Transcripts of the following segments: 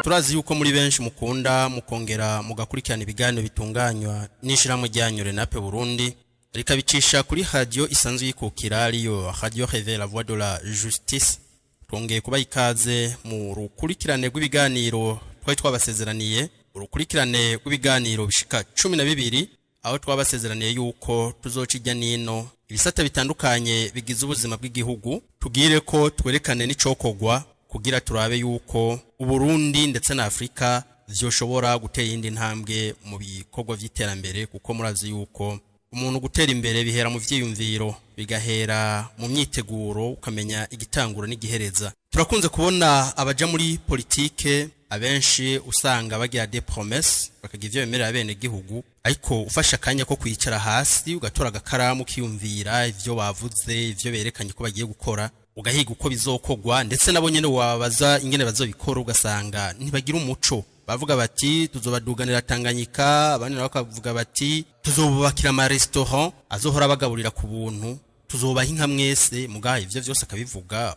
turazi yuko muri benshi mukunda mukongera mugakurikirana ibiganiro bitunganywa n'ishiramwe ryanyu Renape Burundi rikabicisha kuri radio isanzwe yikukira ariyo Radio Réveil la Voix de la Justice. Twongeye kuba ikaze mu rukurikirane rw'ibiganiro twari twabasezeraniye, urukurikirane rw'ibiganiro bishika 12 aho twabasezeraniye yuko tuzocijya nino ibisata bitandukanye bigize ubuzima bw'igihugu, tugire ko twerekane n'icokogwa kugira turabe yuko Uburundi ndetse na Afrika vyoshobora gutera indi ntambwe mu bikorwa vy'iterambere, kuko murazi yuko umuntu gutera imbere bihera mu vyiyumviro, bigahera mu myiteguro, ukamenya igitanguro n'igihereza. Turakunze kubona abaja muri politike abenshi usanga bagira des promesses bakagira ivyo bemerera bene gihugu, ariko ufasha akanya ko kwicara hasi ugatora agakaramu kiyumvira ivyo bavuze, ivyo berekanye ko bagiye gukora, ugahiga uko bizokogwa, ndetse nabo nyene wabaza ingene bazobikora ugasanga ntibagira umuco. Bavuga bati tuzobaduganira Tanganyika, abandi nabo bakavuga bati tuzobubakira ama restaurant azohora bagaburira ku buntu, tuzobaha inka mwese, mugaha ivyo vyose akabivuga.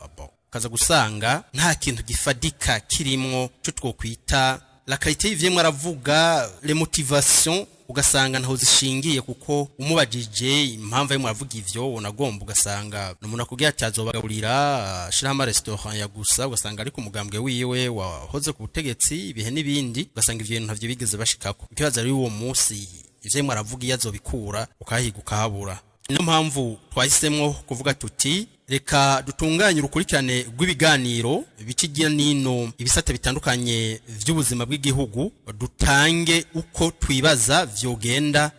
Kaza gusanga nta kintu gifadika kirimwo cyo twokwita la qualité y'ivyemwe aravuga, les motivations ugasanga ntaho zishingiye, kuko umubajije impamvu y'imwe aravuga ivyo unagomba ugasanga numuntu akubwira ati azobagaburira ashira ama restaurant ya gusa, ugasanga ari ku mugambwe wiwe wahoze ku butegetsi ibihe n'ibindi, ugasanga ivyo ntavyo bigeze bashikako. Ikibazo ari uwo munsi ivyemwe aravuga yazobikura ukahiga ukahabura. Niyo mpamvu twahisemwo kuvuga tuti reka dutunganye urukurikirane rw'ibiganiro bikigira nino ibisata bitandukanye vy'ubuzima bw'igihugu, dutange uko twibaza vyogenda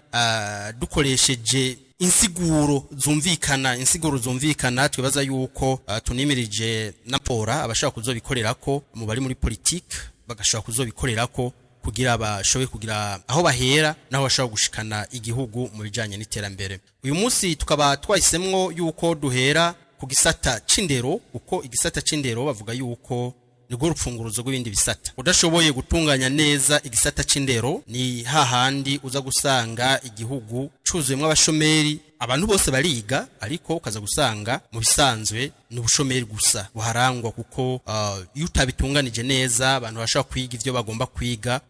dukoresheje insiguro zumvikana. Twibaza yuko tunimirije napora abashaka kuzobikorerako mu bari muri politique, bagashaka kuzobikorerako kugira bashobe kugira aho bahera naho bashaka gushikana igihugu mu bijanye n'iterambere. Uyu munsi tukaba twahisemwo yuko duhera ku gisata c'indero, uko igisata c'indero bavuga yuko nirwo rupfunguruzo rw'ibindi bisata. Udashoboye gutunganya neza igisata c'indero ni hahandi uza gusanga igihugu cuzuyemwo abashomeri, abantu bose bariga ariko ukaza gusanga mu bisanzwe n'ubushomeri gusa buharangwa, kuko iyo utabitunganije neza abantu bashaka kwiga ivyo bagomba kwiga,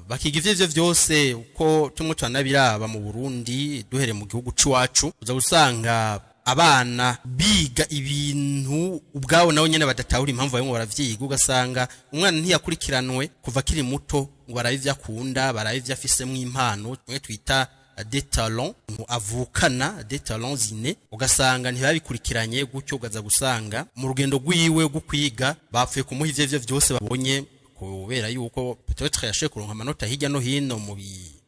bakiga ivyo vyose uko tumwe twanabiraba mu Burundi duhere mu gihugu c'iwacu, uza gusanga abana biga ibintu ubwabo nawo nyene badatahura impamvu bamwe baravyiga, ugasanga umwana ntiyakurikiranwe kuva kiri muto ngo baravye akunda, baravye afisemo impano tumwe twita des talents avukana, des talents innés, ugasanga ntibabikurikiranye, gutyo ugaza gusanga mu rugendo rwiwe rwo kwiga bapfuye kumuha ivyo vyose babonye, kubera yuko peut-être yashoye kuronka amanota hirya no hino mu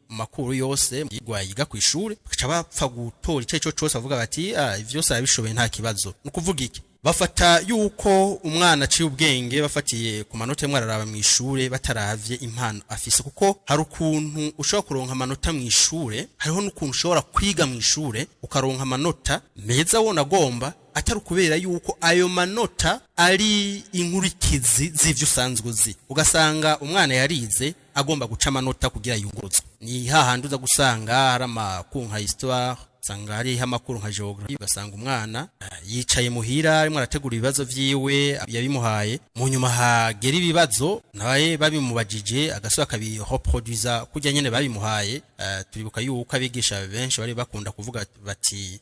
makuru yose yiga ku ishure, bakaca bapfa gutora ico cyose bavuga bati vyose arabishoboye nta kibazo. Nukuvuga iki? Bafata yuko umwana aciye ubwenge bafatiye ku manota yemwe araraba mu ishure bataravye impano afise, kuko hari ukuntu ushobora kuronka amanota mu ishure, hariho n'ukuntu ushobora kwiga mu ishure ukaronka amanota meza wona gomba, atari kubera yuko ayo manota ari inkurikizi z'ivyo usanzwe uzi. Ugasanga umwana yarize agomba guca amanota kugira yunguruzwe. Ni hahandi uza gusanga hari amakuru nka histoire, usanga hari amakuru nka geography, ugasanga umwana yicaye muhira arimo arategura ibibazo vyiwe yabimuhaye, mu nyuma hagera ibibazo nawe babimubajije agasoba akabireproduiza kujya nyene babimuhaye. Turibuka yuko abigisha benshi bari bakunda kuvuga bati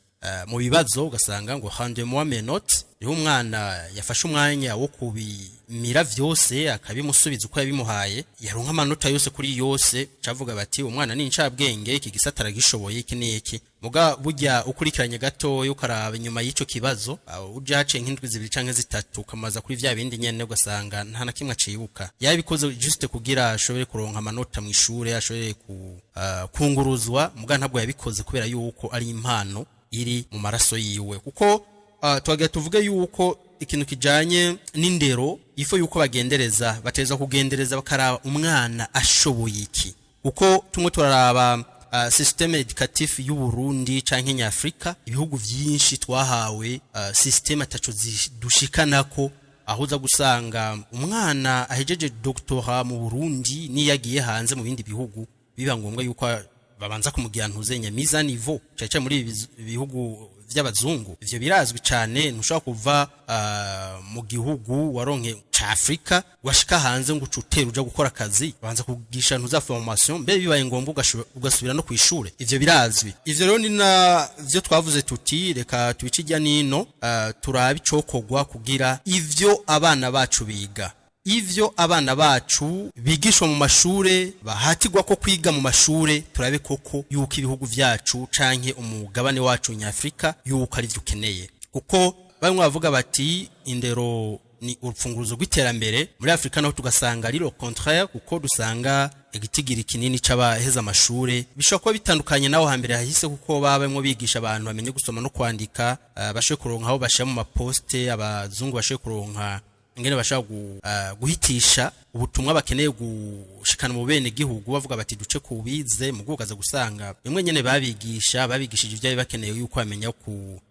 mu bibazo ugasanga ngo rendez-moi mes notes, iyo umwana yafashe umwanya wo kubimira vyose akabimusubiza uko yabimuhaye, yaronka amanota yose kuri yose, cavuga bati umwana ni incabwenge, iki gisata aragishoboye, iki niki. Muga burya ukurikiranye gato ukaraba inyuma y'ico kibazo uja hace nk'indwi zibiri canke zitatu ukamaza kuri vya bindi nyene, ugasanga nta na kimwe acibuka. Yabikoze juste kugira ashobore kuronka amanota mu ishure, ashobore kunguruzwa, muga ntabwo yabikoze kubera yuko ari impano iri mu maraso yiwe. Kuko twagiye tuvuge yuko ikintu kijanye n'indero ifo yuko bagendereza, bateza kugendereza bakaraba umwana ashoboye iki, kuko tumwe turaraba systeme educatif y'u Burundi canke nyafrika, ibihugu vyinshi twahawe systeme ataco dushikanako, aho uza gusanga umwana ahejeje doctorat mu Burundi niyagiye hanze mu bindi bihugu biba ngombwa yuko babanza kumugira ntuzenya miza niveau, cyaca muri bihugu vy'abazungu. Ivyo birazwi cyane, ntushobora kuva mu gihugu waronke ca Afrika washika hanze ngo ucutera uja gukora akazi banza kugisha ntuza formation mbere bibaye ngombwa ugasubira no kwishure. Ivyo birazwi. Ivyo rero ni na vyo twavuze tuti reka tubicirya nino turabi cokogwa kugira ivyo abana bacu biga, ivyo abana bacu bigishwa mu mashure, bahatirwa ko kwiga mu mashure, turabe koko yuko ibihugu vyacu canke umugabane wacu nyafrika yuko ari vyo ukeneye. Kuko bamwe bavuga bati indero ni urupfunguruzo rw'iterambere, muri Afrika naho tugasanga ari le contraire, kuko dusanga igitigiri kinini c'abaheza amashure bishobora kuba bitandukanye naho hambere hahise, kuko babamwe bigisha abantu bamenye gusoma no kwandika, bashoye kuronka aho bashira mu maposte, abazungu bashoye kuronka ingene bashaka guhitisha ubutumwa bakeneye gushikana mu bene gihugu, bavuga bati duce kubize mu gukaza gusanga bimwe nyene babigishije ivyo bakeneye yuko bamenya ku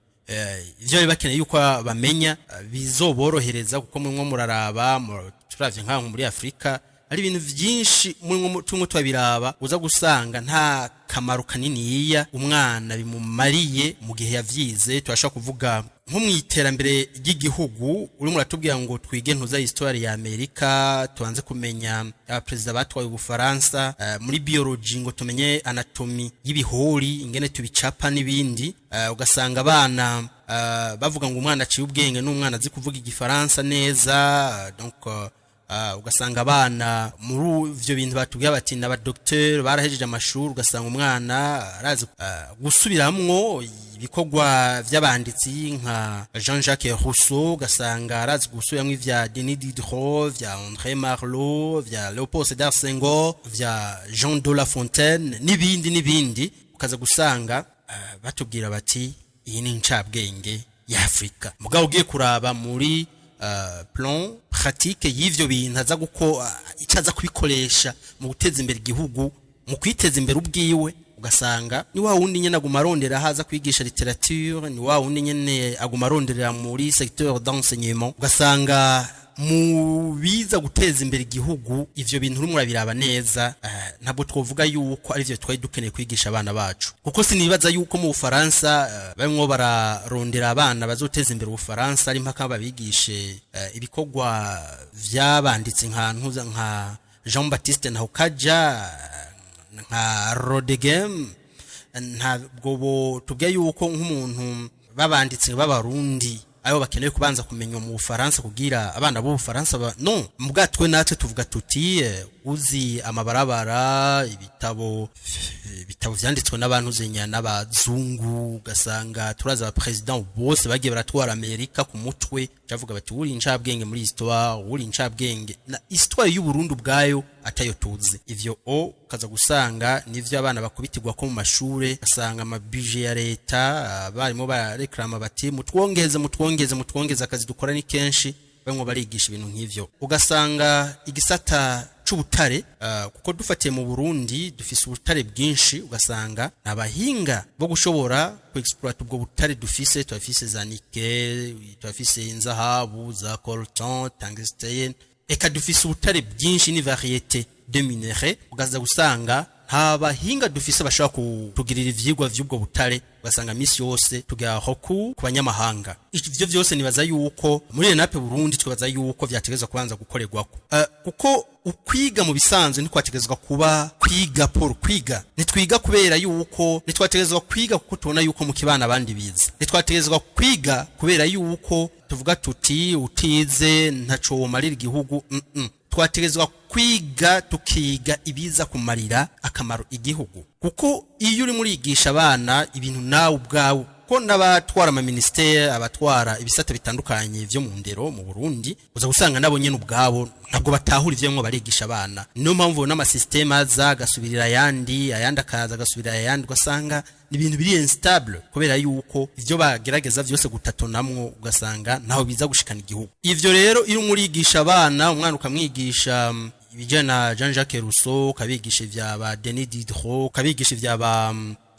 ivyo bakeneye yuko bamenya bizoborohereza, kuko mwe muraraba turavye nkaho muri Afrika ari ibintu vyinshi tumwe twabiraba uza gusanga nta kamaro kanini umwana bimumariye mu gihe yavyize. Turashaka kuvuga nko mu iterambere ry'igihugu, uri muratubwira ngo twige ntuza histoire ya Amerika, tuanze kumenya abapresident batwaye ubufaransa, muri biology ngo tumenye anatomy y'ibihori ingene tubicapa n'ibindi, ugasanga abana bavuga ngo umwana aciye ubwenge n'umwana azi kuvuga igifaransa neza. Donc ugasanga abana muri ivyo bintu batubwira bati n'aba docteur barahejeje amashuri, ugasanga umwana arazi gusubiramwo ibikorwa vy'abanditsi nka Jean-Jacques Rousseau, ugasanga arazi gusubiramwo ivya Denis Diderot, vya André Malraux, vya Léopold Sédar Senghor, vya Jean de La Fontaine n'ibindi. Ukaza gusanga batubwira bati iyi ni incabwenge ya Afrika. Mugabo ugiye kuraba muri plan pratique y'ivyo bintu aza icaza kubikoresha mu guteza imbere igihugu, mu kwiteza imbere ubwiwe, ugasanga ni wa wundi nyene aguma arondera haza kwigisha literature, ni wa wundi nyene aguma arondera muri secteur d'enseignement, ugasanga mu biza guteza imbere igihugu ivyo bintu uri murabiraba neza. Ntabwo twovuga yuko ari vyo twari dukeneye kwigisha abana bacu, kuko sinibaza yuko mu Bufaransa bamwe bararondera abana bazoteza imbere Ubufaransa ari mpaka babigishe ibikorwa vy'abanditsi nka Jean Baptiste Ntahukaja, nka Rodegem. Ntabwo tubwiye yuko nk'umuntu babanditse b'abarundi ayo bakeneye kubanza kumenya mu Bufaransa kugira abana bo Bufaransa no mubwatwe natwe tuvuga tuti uzi amabarabara, ibitabo vyanditswe n'abantu zenya n'abazungu, ugasanga turaza aba president bose bagiye baratwara Amerika ku mutwe, cyavuga bati uri incabwenge muri histoire, uri incabwenge na histoire y'u Burundi bwayo atayo tuzi. Ivyo kaza gusanga nivyo abana bakubitirwa ko mu mashure, asanga amabije ya leta barimo bareklama bati mutwongeze akazi dukora ni kenshi, bamwe barigisha ibintu nk'ivyo. Ugasanga igisata c'ubutare, kuko dufatiye mu Burundi dufise ubutare bwinshi, ugasanga nabahinga bo gushobora ku exploit ubwo butare dufise, twafise za nickel, twafise inzahabu, za coltan, tungsten, eka dufise ubutare bwinshi ni variété de minerais. Ugaza gusanga abahinga dufise bashaka kutugirira ivyigwa vy'ubwo butare, ugasanga misi yose tugira hoku ku banyamahanga. Ivyo vyose nibaza yuko muri Renape Burundi twibaza yuko vyategezwa kubanza gukorerwako, kuko ukwiga mu bisanzwe ntitwategezwa kuba kwiga por kwiga. Nitwiga kubera yuko nitwategezwa kwiga kuko tubona yuko mu kibana abandi biza. Nitwategezwa kwiga kubera yuko tuvuga tuti utize ntaco womarira igihugu. Twategezwa kwiga tukiga ibiza kumarira akamaro igihugu, kuko iyo uri murigisha abana ibintu nawe ubwawe, ko n'abatwara ama ministère, abatwara ibisata bitandukanye vyo mu ndero mu Burundi, uza gusanga nabo nyene ubwabo ntabwo batahura ivyo barigisha abana. Niyo mpamvu n'ama système aza gasubirira ayandi akaza gasubirira ayandi, ugasanga ni ibintu biri instable kubera yuko ivyo bagerageza vyose gutatonamwo, ugasanga naho biza gushikana igihugu. Ivyo rero iyo murigisha abana, umwana ukamwigisha ibijana Jean-Jacques Rousseau, kabigisha ivya ba Denis Diderot, kabigisha ivya ba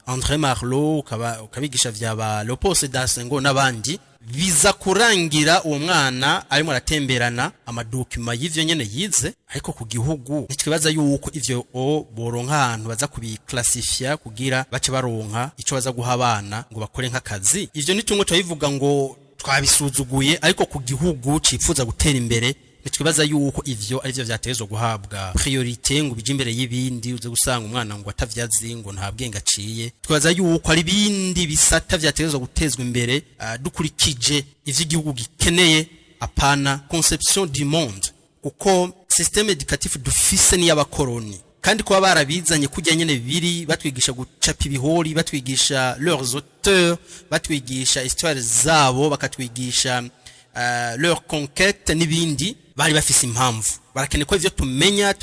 André Marlot ukabigisha vyaba Leopold Sédar Senghor n'abandi biza kurangira uwo mwana arimo aratemberana amadokima y'ivyo nyene yize ariko ku gihugu nitwibaza yuko ivyo boronka ahantu baza kubiclassifia kugira bace baronka ico baza guha abana ngo bakore nk'akazi ivyo nitungo twabivuga ngo twabisuzuguye ariko ku gihugu cipfuza gutera imbere nitwibaza yuko ivyo arivyo vyatezwe guhabwa priorité ngo bije imbere y'ibindi uze gusanga umwana ngo atavyazi ngo nta bwenge aciye twibaza yuko ari bindi bisata vyatezwe gutezwa imbere dukurikije ivyo igihugu gikeneye apana conception du monde kuko système éducatif dufise ni y'abakoroni kandi kuba barabizanye kujya nyene bibiri batwigisha gucapa ibihori batwigisha leurs auteurs batwigisha histoire zabo bakatwigisha leur conquête n'ibindi bari bafise impamvu barakene ko ivyo tumenya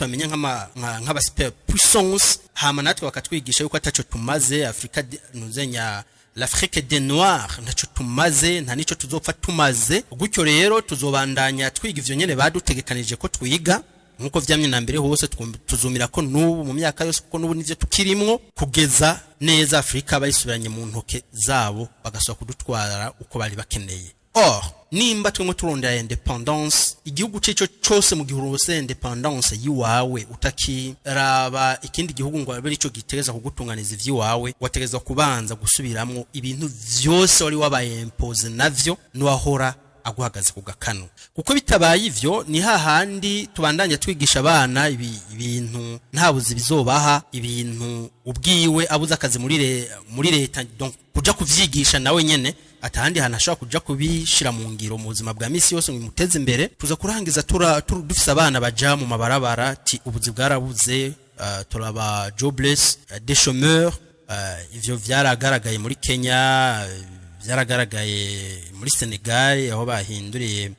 nk'aba super puissance hama natwe bakatwigisha yuko ataco tumaze Afrika nuzenya l'Afrique des Noirs ntaco tumaze nta nico tuzopfa tumaze gutyo rero tuzobandanya twiga ivyo nyene badutegekanije ko twiga nkuko vyamye na mbere hose tuzumira ko nubu mu myaka yose kuko nubu nivyo tukirimwo kugeza neza Afrika bayisubiranye mu ntoke zabo bagasaba kudutwara uko bari bakeneye. Or nimba twemwe turondera independence igihugu c'ico cyose mu gihugu hose independence yiwawe utakiraba ikindi gihugu ngo abe ico giteza kugutunganiza ivyiwawe wategeza kubanza gusubiramwo ibintu vyose wari wabaye impose navyo nuwahora aguhagaze ku gakano kuko bitabaye ivyo ni hahandi tubandanya twigisha abana ibintu ntabuzi bizobaha ibintu ubwiwe abuza akazi muri leta donc kuja kuvyigisha nawe nyene atahandi hanashaka kuja kubishira mu ngiro mu buzima bwa misi yose ngimuteze imbere tuza kurangiza dufise abana baja mu mabarabara ti ubuzi bwarabuze turaba jobless des chômeurs ivyo vyaragaragaye muri Kenya byaragaragaye muri Senegal aho bahinduriye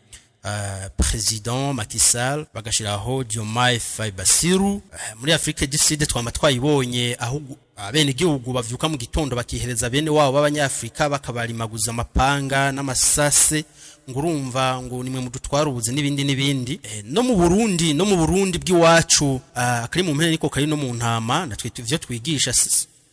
president Macky Sall bagashiraho Diomaye Faye Bassirou muri Afrique du Sud twama twayibonye aho abene gihugu bavyuka mu gitondo bakihereza bene wabo b'abanyafrika bakabarimaguza amapanga n'amasase ngurumva ngo nimwe mudutwara ubuzi n'ibindi no mu Burundi bw'iwacu akari mu mpene niko kari no mu ntama natwe ivyo twigisha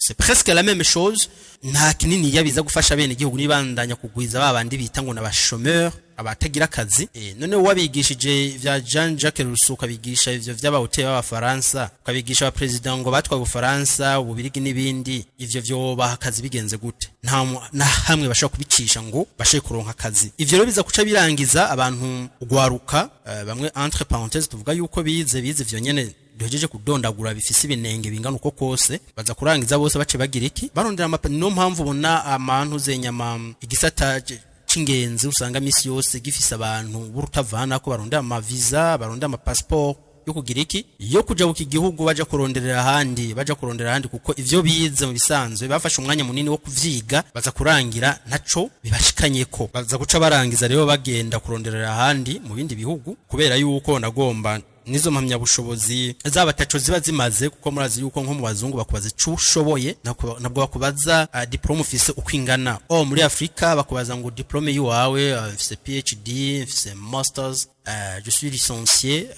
c'est presque la même chose nta kinini yabiza gufasha bene gihugu nibandanya kugwiza babandi bita ngo n'abashomeur abatagira akazi none wabigishije vya Jean-Jacques Rousseau kabigisha ivyo vy'abahoteli b'abafaransa kabigisha aba president ngo batwa Ubufaransa ububirigi n'ibindi ivyo vyo bahakazi bigenze gute nta hamwe bashaka kubicisha ngo bashe kuronka akazi ivyo rero biza kuca birangiza abantu ugwaruka bamwe entre parenthèses tuvuga yuko bize ivyo nyene duhejeje kudondagura bifise ibinenge bingana uko kose baza kurangiza bose bace bagira iki barondera no mpamvu bona amantu zenyama igisata cingenzi usanga misi yose gifise abantu burutavana ko barondera ama visa barondera ama passport yo kugira iki yo kuja mu gihugu baja kuronderera handi kuko ivyo bize mu bisanzwe bafashe umwanya munini wo kuvyiga baza kurangira ntaco bibashikanyeko baza guca barangiza rero bagenda kuronderera handi mu bindi bihugu kubera yuko nagomba nizo mpamya bushobozi zabataco ziba zimaze kuko murazi yuko nko mu bazungu bakubaza ico ushoboye nabwo bakubaza diplome ufise ukwingana muri Afrika bakubaza ngo diplome yiwawe ufise PhD ufise masters je suis licencié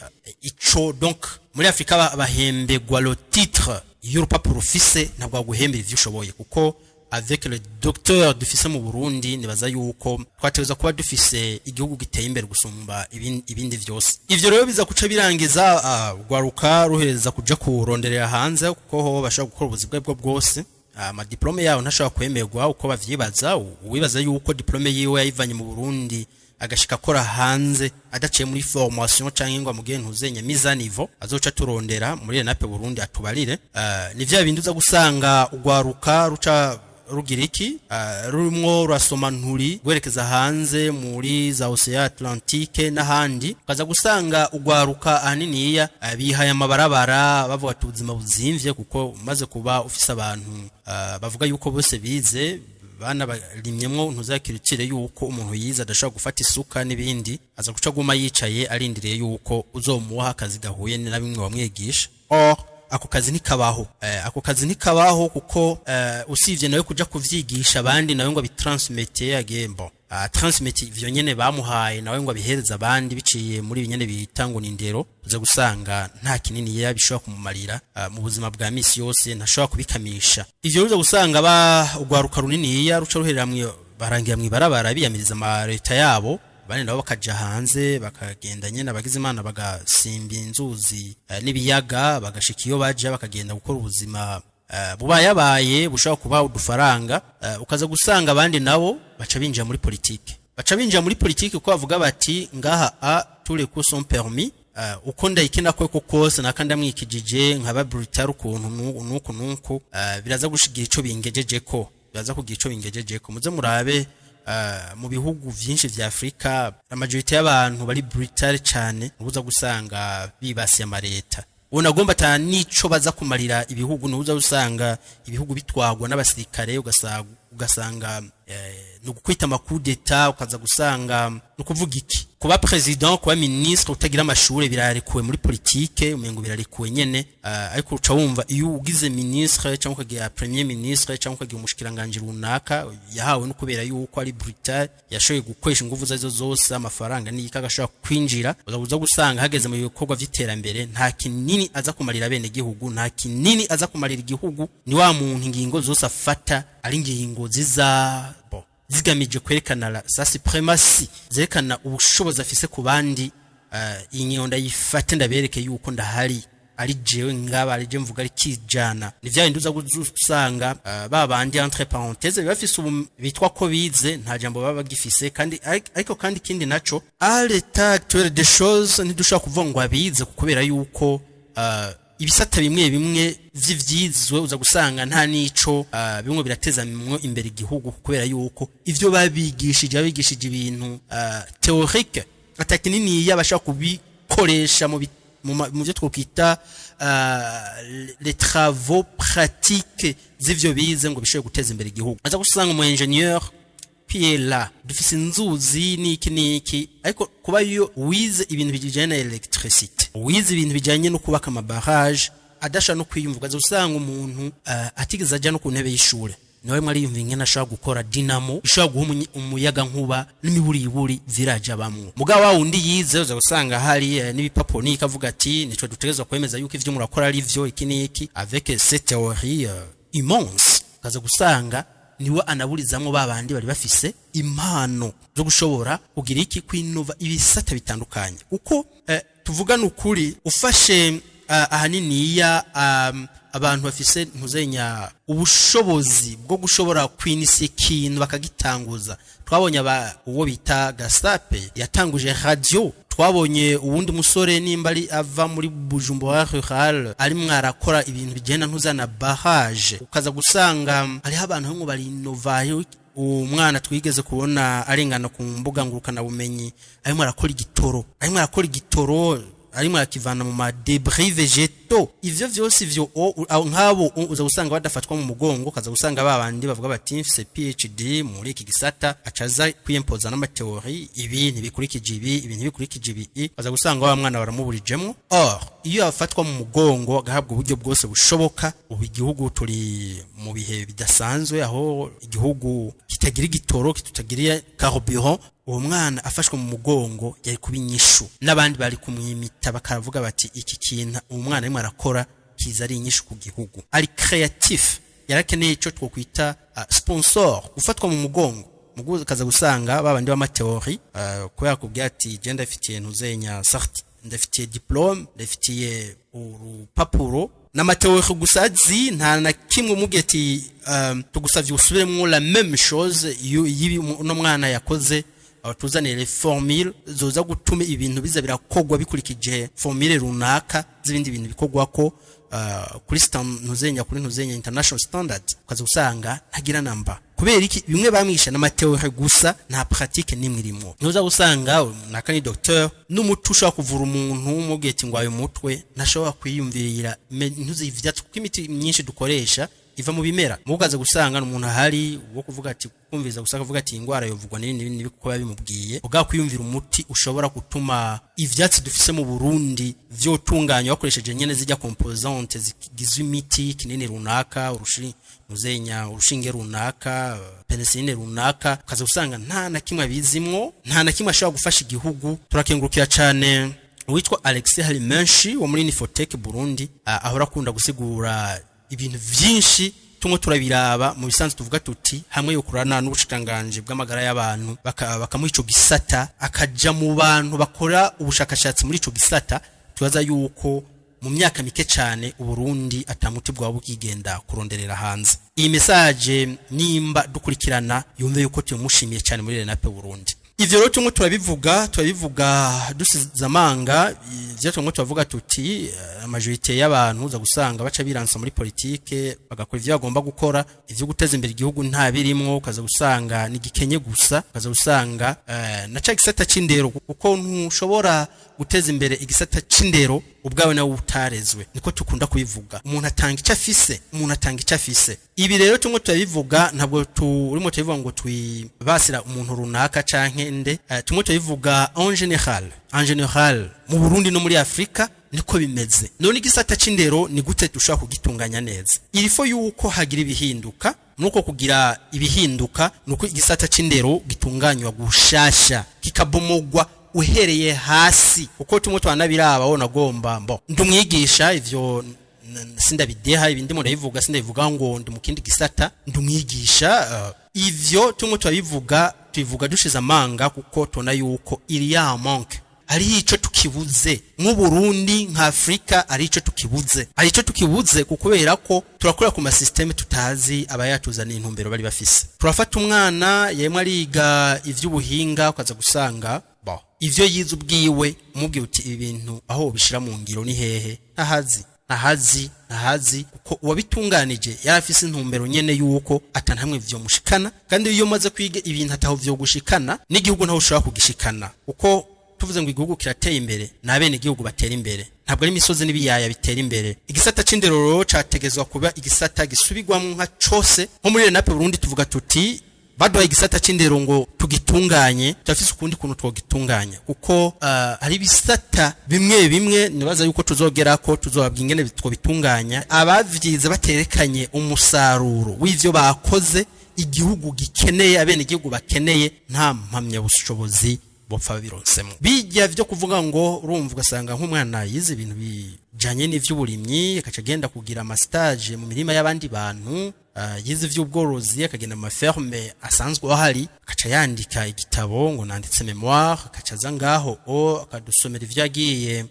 ico donc muri Afrika bahembegwa le titre y'urupapuro ufise nabwo guhembera ivyo ushoboye kuko avec le docteur dufise mu Burundi nibaza yuko twateza kuba dufise igihugu giteye imbere gusumba ibindi vyose ivyo rero biza kuca birangiza gwaruka ruhereza kuja kuronderera hanze kuko ho bashaka gukora ubuzi bwebwo bwose ama diplome yawo ntashaka kwemerwa uko bavyibaza wibaza yuko diplome yiwe yayivanye mu Burundi agashika kora hanze adaciye muri formation canke ngo amugene ntuzenya miza niveau azoca turondera muri Renape Burundi atubarire ni vya bintu uza gusanga ugwaruka ruca rugiriki rumwo rasoma nturi gwerekeza hanze muri za Ocean Atlantique n'ahandi kaza gusanga ugwaruka ahaniniya bihaye amabarabara bavuga tubuzima buzimvye kuko umaze kuba ufise abantu bavuga yuko bose bize bana barimyemwo ntuzakirukire yuko umuntu yiza adashaka gufata isuka n'ibindi aza guca guma yicaye arindiriye yuko uzomuha akazi gahuye na bimwe wamwigisha ako kazi nikabaho kuko usivye nawe kuja kuvyigisha abandi nawe ngo bitransmete agembo transmit ivyo nyene bamuhaye nawe ngo abihereza abandi biciye muri binyene bitango n'indero uza gusanga nta kinini yabishobora kumumarira mu buzima bwa misi yose ntashobora kubikamisha ivyo uza gusanga ugwaruka runini ruca ruherera barangira mwibarabara biyamiriza ama leta yabo bane nabo bakaja hanze bakagenda nyene abagize imana bagasimba inzuzi n'ibiyaga bagashika iyo baje bakagenda gukora ubuzima bubayabaye bushaka kuba udufaranga ukaza gusanga abandi nabo baca binjira muri politike uko bavuga bati ngaha tous les coups sont permis uko ndayikena ko kose nakanda mwikijije nkaba brutal ukuntu nuko biraza gushigira ico bingejeje ko muze murabe mu bihugu vyinshi vya Afrika amajorite y'abantu bari brutal cyane ubuza gusanga bibasiye amareta unagomba ta nico baza kumarira ibihugu nuza usanga ibihugu bitwagwa n'abasirikare ugasanga no gukwita makudeta ukaza gusanga no kuvuga iki kuba president kuba ministre utagira amashure birarekuwe muri politique umengo birarekuwe nyene ariko uca wumva iyo ugize ministre cyangwa ukagira premier ministre cyangwa ukagira umushikiranganje runaka yahawe no kubera yuko ari brutal yashoye gukoresha ingufu zazo zose amafaranga n'ikagashaka kwinjira uza gusanga hageze mu bikorwa vy'iterambere nta kinini aza kumarira bene gihugu nta kinini aza kumarira igihugu ni wa muntu ingingo zose afata ari ingingo zigamije kwerekana sa supremacy zerekana ubushobozi afise ku bandi inyonda yifate ndabereke yuko ndahari ari jewe ngaba ari je mvuga ari kijana ni vya induza gusanga babandi entre parenthèses bafise bitwa ko bize nta jambo baba gifise kandi ariko kandi kindi naco à l'état actuel des choses ntidushaka kuvongwa bize kubera yuko ibisata bimwe vy'ivyizwe uza gusanga nta nico bimwe birateza imbere igihugu kubera yuko ivyo babigishije ibintu théorique atakinini yabashaka kubikoresha mu byo twokita les travaux pratiques z'ivyo bize ngo bishoye guteza imbere igihugu aza gusanga umu ingénieur piela dufise inzuzi niki ariko kuba yo wize ibintu bijanye na electricité wize ibintu bijanye no kubaka amabarrage adasha no kwiyumvuga usanga umuntu atigeze ajya no ku ntebe y'ishure nawe mwari yumvinge nashaka gukora dynamo ishaka guha umuyaga nkuba n'imiburiburi ziraja bamwe mugabo wa undi yize uza gusanga hari nibipapo nikavuga ati nico dutegerezwa kwemeza yuko ivyo murakora ari vyo iki avec cette théorie immense kaza gusanga niwe anaburizamwe babandi bari bafise impano zo gushobora kugira iki kwinova ibisata bitandukanye uko tuvuga n'ukuri ufashe ahaniniya abantu bafise ntuzenya ubushobozi bwo gushobora kwinisa ikintu bakagitanguza twabonye uwo bita Gastape yatanguje radio twabonye uwundi musore nimbari ava muri Bujumbura rural ari mwarakora ibintu bigenda ntuzana barrage ukaza gusanga ari abantu bamwe bari innovayo umwana twigeze kubona arengana ku mbuga ngurukana bumenyi ari mwarakora igitoro ari mwakivana mu ma débris végétaux ivyo vyose ivyo nkabo uza gusanga badafatwa mu mugongo kaza gusanga babandi bavuga bati mfise PhD muri iki gisata acaza kwiyempoza n'amateori ibi ntibikurikije ibi kaza gusanga wa mwana baramuburijemo iyo afatwa mu mugongo gahabwa uburyo bwose bushoboka ubu igihugu turi mu bihe bidasanzwe aho igihugu kitagira igitoro kitutagira carburant uwo mwana afashwe mu mugongo yari kubinyishu n'abandi bari kumwimita bakavuga bati iki kintu umwana arimo arakora kiza ari inyishu ku gihugu ari creatif yarakeneye ico twokwita sponsor ufatwa mu mugongo muguze kaza gusanga babandi ba mateori ko yakubwiye ati je ndafitiye ntuzenya certi ndafitiye diplome ndafitiye urupapuro na mateori gusazi nta na kimwe mugeti tugusavye usubiremo la même chose yibi no mwana yakoze tuzanire formule zoza gutuma ibintu biza birakogwa bikurikije formule runaka zibindi bintu bikogwa ko kuri ntuzenya international standard ukaza usanga ntagira namba kubera iki bimwe bamwisha na mateori gusa nta pratique nimwe irimo ntuza gusanga nakani docteur n'umutusha kuvura umuntu mugeti ngo ayo mutwe ntashobora kwiyumvirira ntuzi ivyatsi kuko imiti myinshi dukoresha iva mu bimera mugaze gusanga umuntu ahari wo kuvuga ati kumviza gusa kuvuga ati ingwara yovugwa n'ibindi bikuba bimubwiye uga kwiyumvira umuti ushobora gutuma ivyatsi dufise mu Burundi vyotunganywa bakoresheje nyene zijya composante zigizwe imiti kinini runaka urushinge runaka penicilline runaka kaza usanga nta na kimwe bizimwo nta na kimwe ashobora gufasha igihugu. Turakengurukira cyane witwa Alexis Halimenshi wo muri Nifotech Burundi ahora akunda gusigura ibintu vyinshi tumwe turabiraba mu bisanzwe tuvuga tuti hamwe yo kurana n'ubushikanganje bw'amagara y'abantu bakamuha ico gisata akaja mu bantu bakora ubushakashatsi muri ico gisata tubaza yuko mu myaka mike cyane Uburundi atamuti bwa bukigenda kuronderera hanze. Iyi message nimba dukurikirana yumve yuko tumushimiye cyane muri Renape Burundi. Ivyo rero tumwe turabivuga dusizamanga ivyo tumwe tuvuga tuti amajorite y'abantu za gusanga baca biransa muri politike bagakora ivyo bagomba gukora ivyo guteza imbere igihugu nta birimwo kaza gusanga ni gikenye gusa kaza gusanga na ca gisata c'indero kuko ntushobora guteza imbere igisata c'indero ubwawe nawe utarezwe niko tukunda kubivuga umuntu atanga icyo afise ibi rero tumwe turabivuga ntabwo turimo tubivuga ngo twibasira umuntu runaka canke nde tumwe turabivuga en general mu Burundi no muri Afrika niko bimeze. None igisata c'indero ni gute dushaka kugitunganya neza irifo yuko hagira ibihinduka nuko kugira ibihinduka nuko igisata c'indero gitunganywa gushasha kikabomogwa uhereye hasi uko tumwe twanabiraba wona gomba ndumwigisha ivyo sindabideha ibindi ndabivuga sindabivuga ngo ndi mukindi gisata ndumwigisha ivyo tumwe twabivuga tubivuga dushiza amanga kuko tona yuko iri ya manque ari ico tukibuze mu Burundi nka Afrika ari ico tukibuze kukubera ko turakora ku masysteme tutazi abayatuzana intumbero bari bafise. Turafata umwana yemwe ariga ivy'ubuhinga ukaza gusanga ivyo yize ubwiwe umubwiye uti ibintu aho bishira mu ngiro ni hehe nahazi kuko uwabitunganije yarafise intumbero nyene yuko atanhamwe vyo mushikana kandi iyo maze kwiga ibintu ataho vyo gushikana n'igihugu ntaho ushobora kugishikana uko tuvuze ngo igihugu kirateye imbere nabene igihugu batera imbere ntabwo ari imisozi n'ibiyaya bitera imbere. Igisata c'indero rero categezwa kuba igisata gisubirwamo nka cose nko muri Renape Burundi tuvuga tuti baduha igisata c'indero ngo tugitunganye turafise ukundi kuntu twogitunganya kuko hari bisata bimwe nibaza yuko tuzogerako tuzobabwa ingene twobitunganya abavyize baterekanye umusaruro w'ivyo bakoze igihugu gikeneye abene igihugu bakeneye nta mpamya bushobozi bopfa bironsemo bijya vyo kuvuga ngo urumva ugasanga nk'umwana yize ibintu bijanye n'ivy'uburimyi akaca genda kugira amastage mu mirima y'abandi bantu yize ivy'ubworozi akagenda mu ferme asanzwe ahari akaca yandika igitabo ngo nanditse memoire akaca za ngaho akadusomera ivyo yagiye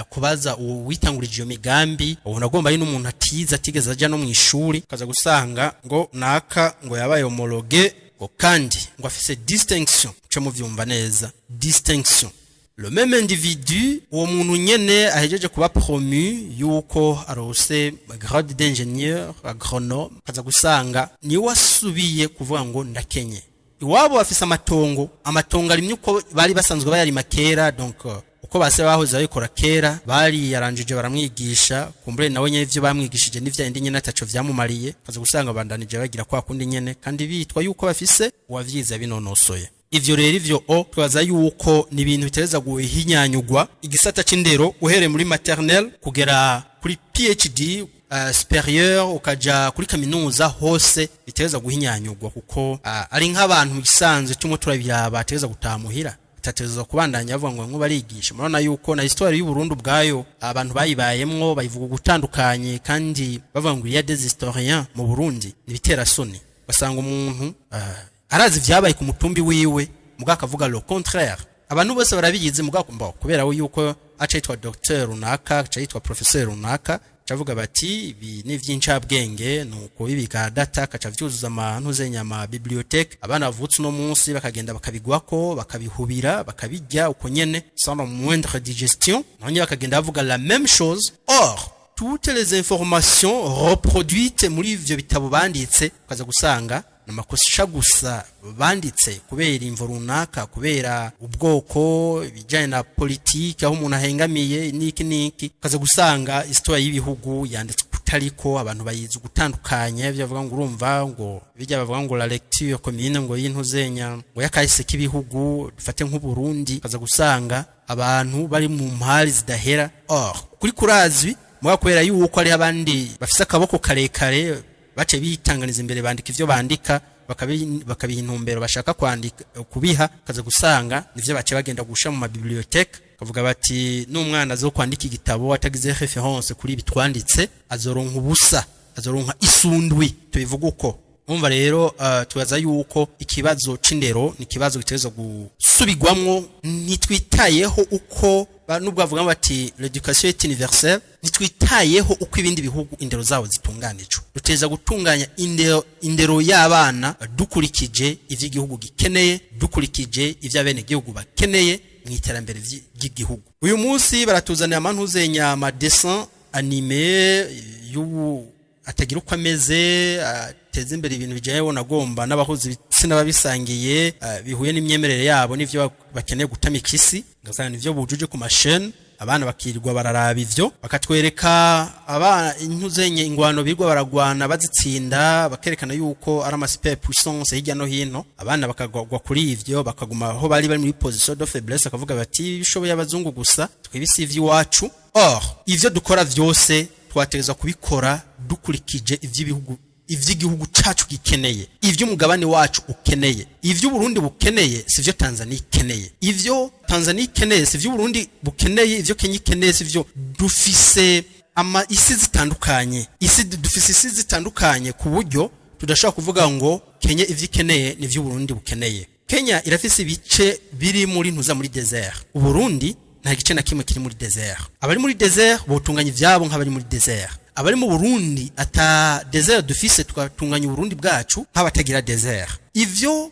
kubaza uwitangurije iyo migambi ubona agomba ari n'umuntu atize atigeze aja no mu ishuri kaza gusanga ngo naka ngo yabaye homologue kandi ngo afise distinction cyo mu vyumva neza distinction le même individu uwo muntu nyene ahejeje kuba promu yuko arose grade d'ingénieur agronome kaza gusanga ni wasubiye kuvuga ngo ndakenye iwabo afise amatongo ari myuko bari basanzwe bayari makera donc uko base bahoze bayikora kera bari yaranjije baramwigisha kumbure nawe nyene ivyo bamwigishije n'ivya indi nyene ataco vyamumariye kaza gusanga bandanije bagira kwa kundi nyene kandi bitwa yuko bafise wavyiza binonosoye. Ivyo rero ivyo twaza yuko ni ibintu bitereza guhinyanyugwa igisata c'indero uhere muri maternelle kugera kuri PhD superieur ukaja kuri kaminuza hose bitereza guhinyanyugwa kuko ari nk'abantu bisanzwe tumwe turabiraba batereza gutamuhira tatezo kubandanya bavuga ngo barigisha murana yuko na histoire y'u Burundi bwayo abantu bayibayemwo bayivuga gutandukanye kandi bavuga ngo il y a des historiens mu Burundi nibitera soni basanga umuntu arazi vyabaye ku mutumbi wiwe mugaka avuga le contraire abantu bose barabigize mugaka kubera yuko aca yitwa docteur runaka aca yitwa professeur runaka cavuga bati ibi ni vy'incabwenge nuko bibika data kaca vyuzuza amantu zenyama bibliothèque abana bavutse no munsi bakagenda bakabigwako bakabihubira bakabijya uko nyene sans moindre digestion nonye bakagenda bavuga la même chose. Or toutes les informations reproduites muri ivyo bitabo banditse kaza gusanga namakosha gusa banditse kubera imvo runaka kubera ubwoko bijanye na politique aho umuntu ahengamiye niki kaza gusanga histoire y'ibihugu yanditse itariko abantu bayizi gutandukanya ibyo bavuga ngo urumva ngo bijya bavuga ngo la lecture commune ngo y'intuzenya ngo yakahise k'ibihugu dufate nk'u Burundi kaza gusanga abantu bari mu mpari zidahera kuri kurazwi muga kwera yuko ari abandi bafise akaboko karekare bace bitanganiza imbere bandika ivyo bandika bakabiha intumbero bashaka kwandika kubiha kaza gusanga nivyo bace bagenda gusha mu mabibliothèque kavuga bati n'umwana zo kwandika igitabo atagize reference kuri bitwanditse azoronka ubusa azoronka isundwi tubivuga uko umva rero tubaza yuko ikibazo c'indero ni kibazo gitezo gusubigwamwo nitwitayeho uko nubwo bavuga bati l'éducation est universelle nitwitayeho uko ibindi bihugu indero zabo zitunganijwe duteza gutunganya indero y'abana dukurikije ivy'igihugu gikeneye dukurikije ivy'abene gihugu bakeneye mwiterambere ry'igihugu uyu munsi baratuzanira amantuzenya ama dessin animé y'ubu atagira uko ameze ateza imbere ibintu bijanye bonagomba n'abahuzi bitsina babisangiye bihuye n'imyemerere yabo n'ivyo bakeneye gutamika isi ngasanga nivyo bujuje ku machine abana bakirirwa bararaba ivyo bakatwereka intuzenye ingwano birwa baragwana bazitsinda bakerekana yuko ari amaspect puissance hirya no hino abana bakagwa kuri ivyo bakaguma aho bari muri position de faiblesse akavuga bati bishoboye abazungu gusa twibisi ivy'iwacu ivyo dukora vyose twategeza kubikora dukurikije ivy'igihugu cacu gikeneye ivyo umugabane wacu ukeneye ivyo Burundi bukeneye sivyo Tanzania ikeneye ivyo Tanzania ikeneye sivyo Burundi bukeneye ivyo Kenya ikeneye sivyo dufise isi zitandukanye dufise isi zitandukanye ku buryo tudashaka kuvuga ngo Kenya ivyo ikeneye nivyo Burundi bukeneye Kenya irafise ibice biri muri ntuza muri desert Burundi nta gice na kimwe kiri muri desert abari muri desert botunganya ivyabo nk'abari muri desert abari mu Burundi ata desert dufise twatunganya Burundi bwacu nk'abatagira desert ivyo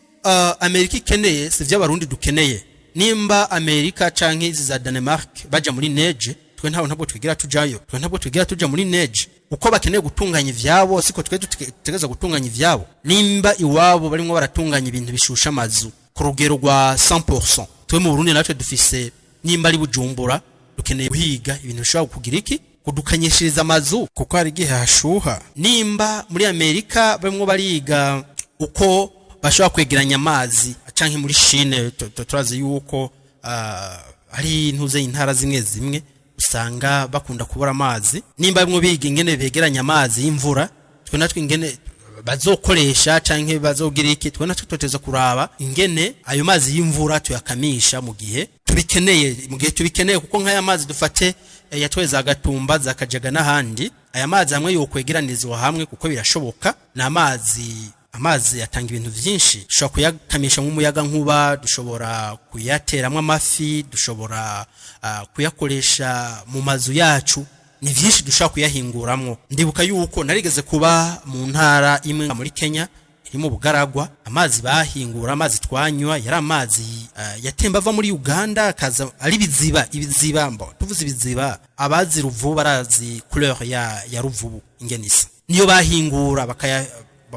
Amerika ikeneye sivyo abarundi dukeneye nimba Amerika canke izi za Denmark baja muri neige twe ntabwo twigira tujayo twe ntabwo twigira tuja muri neige uko bakeneye gutunganya ivyabo siko twe dutegeza gutunganya ivyabo nimba iwabo barimo baratunganya ibintu bishusha amazu ku rugero rwa 100% twe mu Burundi natwe dufise nimba ari Bujumbura dukeneye guhiga ibintu bishobora kugira iki kudukanyishiriza amazu kuko ari gihe hashuha nimba muri Amerika barimo bariga uko bashobora kwegeranya amazi canke muri Chine turazi yuko ari ntuze intara zimwe usanga bakunda kubura amazi nimba barimo biga ingene begeranya amazi y'imvura twe natwe ingene bazokoresha canke bazogira iki twe natwe tuteza kuraba ingene ayo mazi y'imvura tuyakamisha mu gihe tubikeneye kuko nk'aya mazi dufate yatweza gatumba zakajaga n'ahandi aya mazi hamwe yo kwegeranizwa hamwe kuko birashoboka na amazi yatanga ibintu byinshi dushobora kuyakamisha nk'umuyaga nkuba dushobora kuyateramwe amafi dushobora kuyakoresha mu mazu yacu ni byinshi dushobora kuyahinguramwo ndibuka yuko narigeze kuba mu ntara imwe muri Kenya iri mu Bugaragwa amazi bahingura amazi twanywa yari amazi yatemba ava muri Uganda akaza ari ibiziba mbo tuvuze ibiziba abazi Ruvubu barazi couleur ya Ruvubu ingenisa niyo bahingura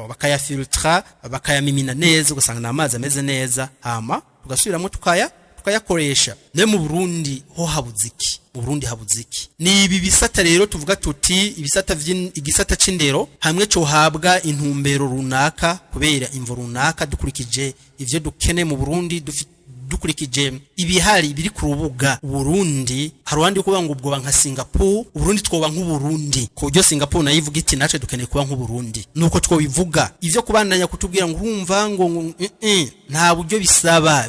bakayafiltra bakayamimina neza ugasanga amazi ameze neza hama tugasubiramo tukayakoresha ne mu Burundi ho habuziki Burundi habuziki ni ibi bisata rero tuvuga tuti igisata c'indero hamwe cyo habwa intumbero runaka kubera imvo runaka dukurikije ivyo dukene mu Burundi dukurikije ibihari biri ku rubuga Burundi haruandi kuba ngo ubwo nka Singapore Burundi twoba nk'Uburundi ko byo Singapore nayivuga iti nace dukeneye kuba nk'Uburundi nuko twobivuga ivyo kubandanya kutubwira ngo urumva ngo nta buryo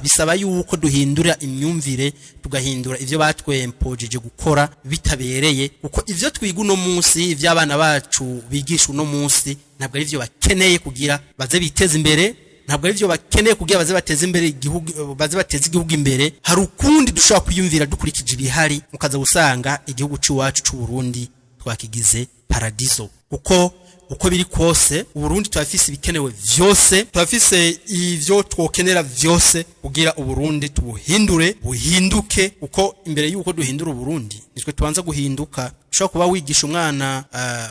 bisaba yuko duhindura imyumvire tugahindura ivyo batwempojeje gukora bitabereye uko ivyo twiga uno munsi ivy'abana bacu bigisha uno munsi ntabwo ari ivyo bakeneye kugira baze biteze imbere ntabwo ari byo bakeneye kugira baze bateze imbere igihugu baze bateze igihugu imbere hari ukundi dushobora kuyumvira dukurikije ibihari mukaza gusanga igihugu cy'iwacu cy'u Burundi twakigize paradiso uko biri kose Burundi twafise ibikenewe vyose twafise ivyo twokenera vyose kugira Burundi tubuhindure buhinduke uko imbere yuko duhindura Burundi nitwe tubanza guhinduka ushobora kuba wigisha umwana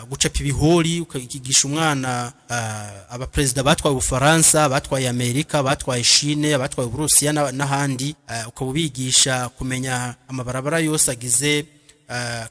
gucapa ibihori ukigisha umwana abapresident batwaye Ufaransa batwaye Amerika batwaye Chine batwaye Burusiya n'ahandi ukabubigisha kumenya amabarabara yose agize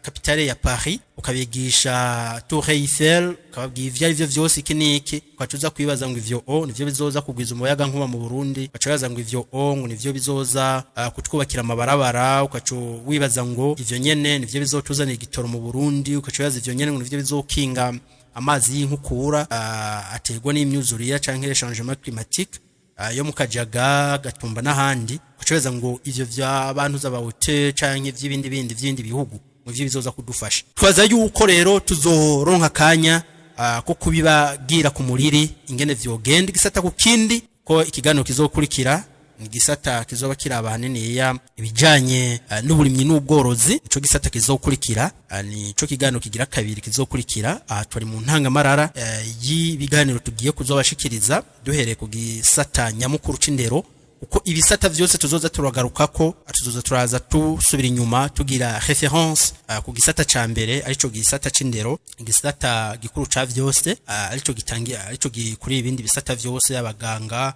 capitale ya Paris, ukabigisha Tour Eiffel, ukababwira ivyo arivyo vyose iki niki, ukacuza kwibaza ngo ivyo nivyo bizoza kugwiza umuyaga nkuba mu Burundi, ukacabaza ngo ivyo ngo nivyo bizoza kutwubakira amabarabara, ukacu wibaza ngo ivyo nyene nivyo bizotuzanira igitoro mu Burundi, ukacabaza ivyo nyene ngo nivyo bizokinga amazi y'inkukura aterwa n'imyuzurire canke changement climatique yo mukajaga gatumba n'ahandi, ukacabaza ngo ivyo vy'abantu z'abahote canke vy'ibindi bihugu mu vyo bizoza kudufasha. Twaza yuko rero tuzoronka kanya ko kubibagira ku muriri ingene vyogenda gisata ku kindi, ko ikiganiro kizokurikira ni gisata kizoba kiraba hanini ya ibijanye n'uburimyi n'ubworozi. Ico gisata kizokurikira ni ico kiganiro kigira kabiri kizokurikira. Twari mu ntangamarara y'ibiganiro tugiye kuzobashikiriza duhereye ku gisata nyamukuru c'indero, uko ibisata vyose tuzoza turagarukako, tuzoza turaza tusubira inyuma tugira reference ku gisata ca mbere arico gisata c'indero, igisata gikuru ca vyose arico gitangira arico gikuri ibindi bisata vyose, abaganga,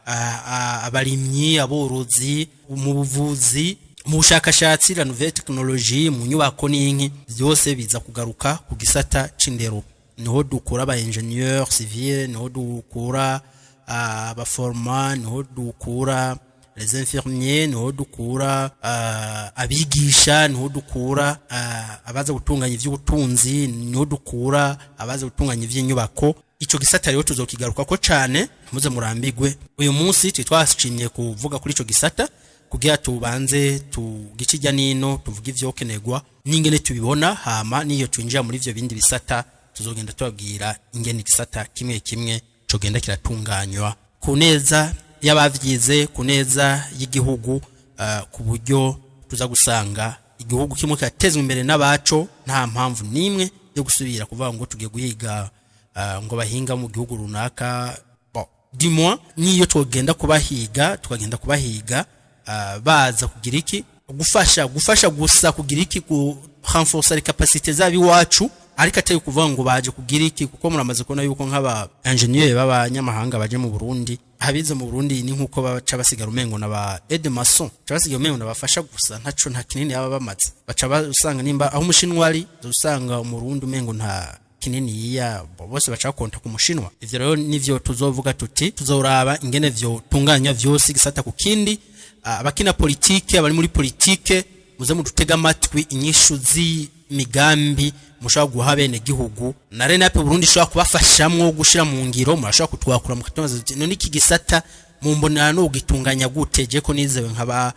abarimyi, aborozi, mu buvuzi, mu bushakashatsi, la nouvelle technologie, mu nyubako n'inki vyose biza kugaruka ku gisata c'indero. Niho dukura aba ingénieur civil, niho dukura abaforma, niho dukura les infirmiers, niho dukura abigisha, niho dukura abaza gutunganya ivy'ubutunzi, niho dukura abaza gutunganya ivy'inyubako. Ico gisata rero tuzokigaruka ko cane, muze murambigwe. Uyu munsi twashimye kuvuga kuri ico gisata kugira tubanze tugicijya nino tuvuga ivyo kenegwa n'ingene tubibona, hama niyo twinjira muri ivyo bindi bisata tuzogenda tubabwira ingene gisata kimwe kimwe cogenda kiratunganywa kuneza y'abavyize, kuneza y'igihugu, ku buryo tuza gusanga igihugu kimwe katezwe imbere n'abaco, nta mpamvu nimwe yo gusubira kuvuga ngo tugiye guhiga ngo bahinga mu gihugu runaka. Dimwa niyo twogenda kubahiga, tukagenda kubahiga baza kugira iki, gufasha gusa kugira iki, ku renforcer les capacités zabi wacu, ariko atari kuvuga ngo baje kugira iki, kuko muramaze kubona yuko nk'aba ingénieur b'abanyamahanga baje mu Burundi, abize mu Burundi ni nkuko baca basigara umengo n'aba aide maçon, basigara umengo n'abafasha gusa, ntaco nta kinini yaba bamaze. Baca basanga nimba aho umushinwa ari, usanga mu Burundi umengo nta kinini ya bose baca konta ku mushinwa. Ivyo rero nivyo tuzovuga tuti tuzoraba ingene vyo tunganya vyose gisata ku kindi. Abakina politike, abari muri politike, muze mudutega amatwi inyishu z'imigambi mushaka guha bene gihugu, na RENAP Burundi shaka kubafashamwo gushira mu ngiro, murashaka kutwakura mu katomaza none iki gisata mu mbonana no gitunganya gute, je ko nizewe nkaba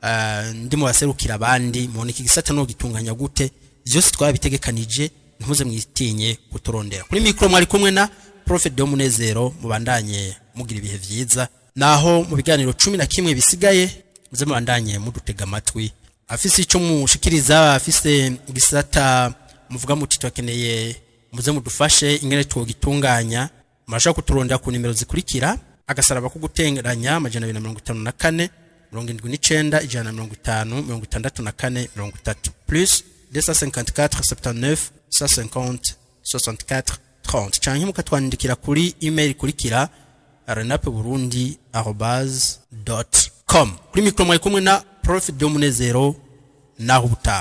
ndimo baserukira abandi mubona iki gisata no gitunganya gute, vyose twabitegekanije, ntuze mwitinye kuturondera. Kuri mikro mwari kumwe na Prophet Domunezero, mubandanye mugira ibihe vyiza, naho mu biganiro 11 bisigaye muze mubandanye mudutega amatwi. Afise ico mushikiriza, afise igisata muvuga muti twakeneye muze mudufashe ingene twogitunganya, murashaka kuturondera ku nimero zikurikira: agasaraba ko gutengeranya 254 79 150 64 30 plus 254 79 150 64 30, canke mukatwandikira kuri email kurikira renapburundi@com. Kuri mikro mwari kumwe na Prophet Domunezero, naho ubutaha.